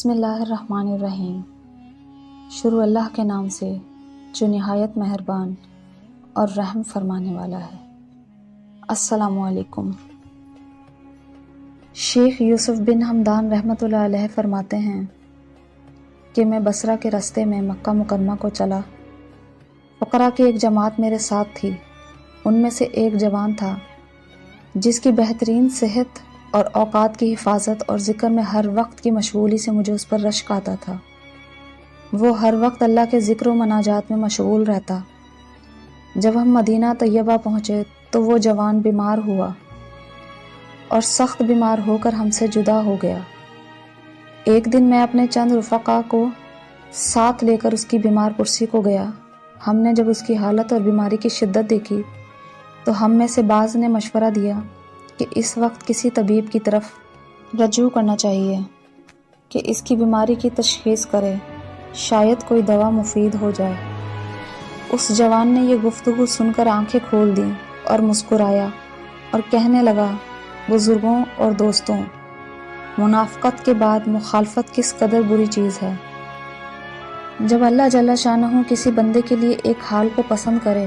بسم اللہ الرحمن الرحیم۔ شروع اللہ کے نام سے جو نہایت مہربان اور رحم فرمانے والا ہے۔ السلام علیکم۔ شیخ یوسف بن حمدان رحمۃ اللہ علیہ فرماتے ہیں کہ میں بصرہ کے راستے میں مکہ مکرمہ کو چلا۔ فقراء کی ایک جماعت میرے ساتھ تھی۔ ان میں سے ایک جوان تھا جس کی بہترین صحت اور اوقات کی حفاظت اور ذکر میں ہر وقت کی مشغولی سے مجھے اس پر رشک آتا تھا۔ وہ ہر وقت اللہ کے ذکر و مناجات میں مشغول رہتا۔ جب ہم مدینہ طیبہ پہنچے تو وہ جوان بیمار ہوا اور سخت بیمار ہو کر ہم سے جدا ہو گیا۔ ایک دن میں اپنے چند رفقا کو ساتھ لے کر اس کی بیمار پرسی کو گیا۔ ہم نے جب اس کی حالت اور بیماری کی شدت دیکھی تو ہم میں سے بعض نے مشورہ دیا کہ اس وقت کسی طبیب کی طرف رجوع کرنا چاہیے کہ اس کی بیماری کی تشخیص کرے، شاید کوئی دوا مفید ہو جائے۔ اس جوان نے یہ گفتگو سن کر آنکھیں کھول دیں اور مسکرایا اور کہنے لگا، بزرگوں اور دوستوں، منافقت کے بعد مخالفت کس قدر بری چیز ہے۔ جب اللہ جل شانہ کسی بندے کے لیے ایک حال کو پسند کرے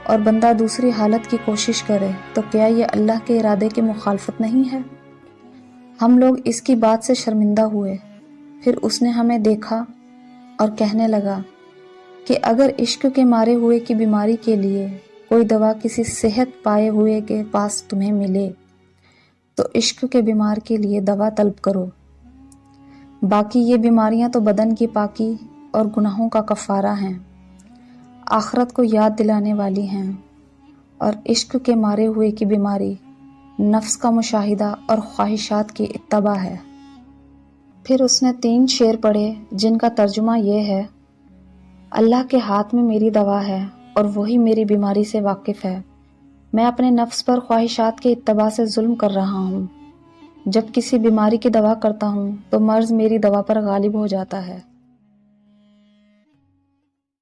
اور بندہ دوسری حالت کی کوشش کرے تو کیا یہ اللہ کے ارادے کی مخالفت نہیں ہے؟ ہم لوگ اس کی بات سے شرمندہ ہوئے۔ پھر اس نے ہمیں دیکھا اور کہنے لگا کہ اگر عشق کے مارے ہوئے کی بیماری کے لیے کوئی دوا کسی صحت پائے ہوئے کے پاس تمہیں ملے تو عشق کے بیمار کے لیے دوا طلب کرو۔ باقی یہ بیماریاں تو بدن کی پاکی اور گناہوں کا کفارہ ہیں، آخرت کو یاد دلانے والی ہیں، اور عشق کے مارے ہوئے کی بیماری نفس کا مشاہدہ اور خواہشات کی اتباع ہے۔ پھر اس نے 3 شعر پڑھے جن کا ترجمہ یہ ہے، اللہ کے ہاتھ میں میری دوا ہے اور وہی میری بیماری سے واقف ہے۔ میں اپنے نفس پر خواہشات کے اتباع سے ظلم کر رہا ہوں۔ جب کسی بیماری کی دوا کرتا ہوں تو مرض میری دوا پر غالب ہو جاتا ہے۔